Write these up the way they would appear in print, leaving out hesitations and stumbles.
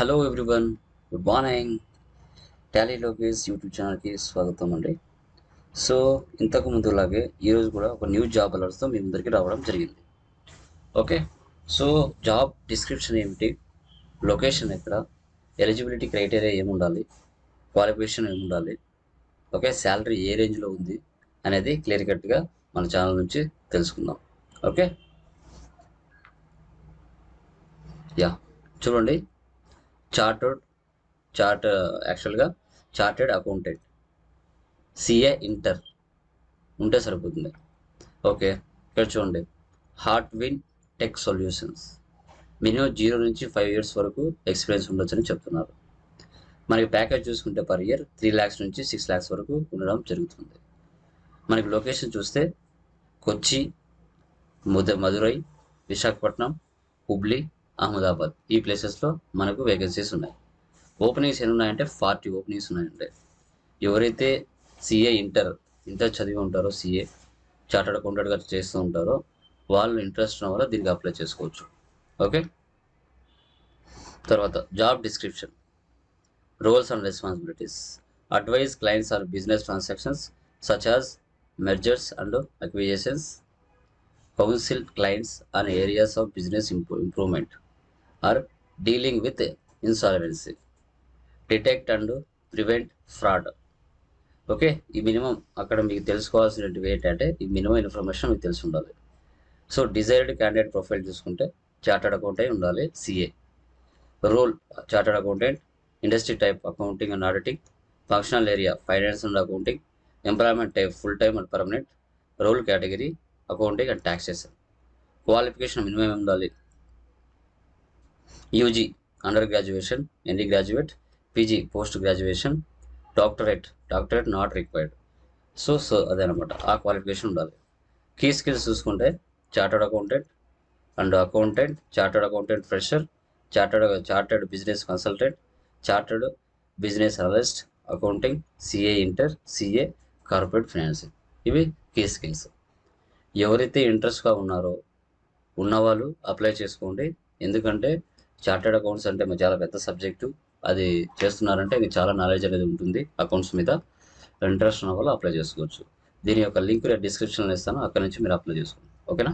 Hello everyone, good morning. Tally Lokesh YouTube ఛానల్కి స్వాగతం అండి. సో ఇంతకు ముందులాగే ఈరోజు కూడా ఒక న్యూ జాబ్ అలర్ట్స్తో మీ ముందరికి రావడం జరిగింది. ఓకే, సో జాబ్ డిస్క్రిప్షన్ ఏమిటి, లొకేషన్ ఎక్కడ, ఎలిజిబిలిటీ క్రైటీరియా ఏముండాలి, క్వాలిఫికేషన్ ఏముండాలి, ఓకే, శాలరీ ఏ రేంజ్లో ఉంది అనేది క్లియర్ కట్గా మన ఛానల్ నుంచి తెలుసుకుందాం. ఓకే, చూడండి. యాక్చువల్గా చార్టెడ్ అకౌంటెంట్, సిఏ ఇంటర్ ఉంటే సరిపోతుంది. ఓకే, ఇక్కడ చూడండి. హార్ట్విన్ టెక్ సొల్యూషన్స్ మినిమం 0 నుంచి 5 years వరకు ఎక్స్పీరియన్స్ ఉండొచ్చని చెప్తున్నారు. మనకి ప్యాకేజ్ చూసుకుంటే పర్ ఇయర్ 3 lakhs నుంచి 6 lakhs వరకు ఉండడం జరుగుతుంది. మనకి లొకేషన్ చూస్తే కొచ్చి, మదురై, విశాఖపట్నం, హుబ్లీ, అహ్మదాబాద్ ఈ ప్లేసెస్లో మనకు వేకెన్సీస్ ఉన్నాయి. ఓపెనింగ్స్ ఎన్ని ఉన్నాయంటే 40 ఓపెనింగ్స్ ఉన్నాయండి. ఎవరైతే సిఏ ఇంటర్ చదివి ఉంటారో, సిఏ చార్టర్డ్ అకౌంటెంట్గా చేస్తూ ఉంటారో వాళ్ళు ఇంట్రెస్ట్ ఉన్న వల్ల దీనికి అప్లై చేసుకోవచ్చు. ఓకే, తర్వాత job description, roles and responsibilities. Advise clients or business transactions such as mergers and acquisitions, counsel clients on areas of business improvement or dealing with insolvency, detect and prevent fraud. Okay, ఈ minimum అక్కడ మీకు తెలుసుకోవాల్సినవి ఏంటంటే ఈ minimum information మీకు తెలిసి ఉండాలి. So desired candidate profile చూసుకుంటే chartered accountant ఉండాలి, CA. Role chartered accountant, industry type accounting and auditing, functional area finance and accounting, employment type full time and permanent, role category accounting and taxation. Qualification minimum ఉండాలి, UG under graduation, any graduate, PG post graduation, doctorate not required. So అదేనమాట, ఆ qualification ఉండాలి. Key skills చూసుకుంటే chartered accountant and accountant, chartered accountant fresher, chartered business consultant, chartered business analyst, accounting, CA inter, CA corporate financing. ఇవి key skills. ఎవరైతే ఇంట్రెస్ట్గా ఉన్నారో ఉన్నవాళ్ళు apply చేసుకోండి. ఎందుకంటే చార్టర్డ్ అకౌంట్స్ అంటే చాలా పెద్ద సబ్జెక్టు. అది చేస్తున్నారంటే మీకు చాలా నాలెడ్జ్ అనేది ఉంటుంది అకౌంట్స్ మీద. ఇంట్రెస్ట్ ఉన్న వాళ్ళు అప్లై చేసుకోవచ్చు. దీని యొక్క లింక్ డిస్క్రిప్షన్లో ఇస్తాను, అక్కడ నుంచి మీరు అప్లై చేసుకోండి. ఓకేనా?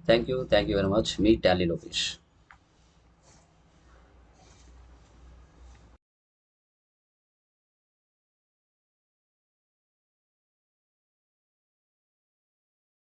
Thank you very much. Me Tally Lokesh.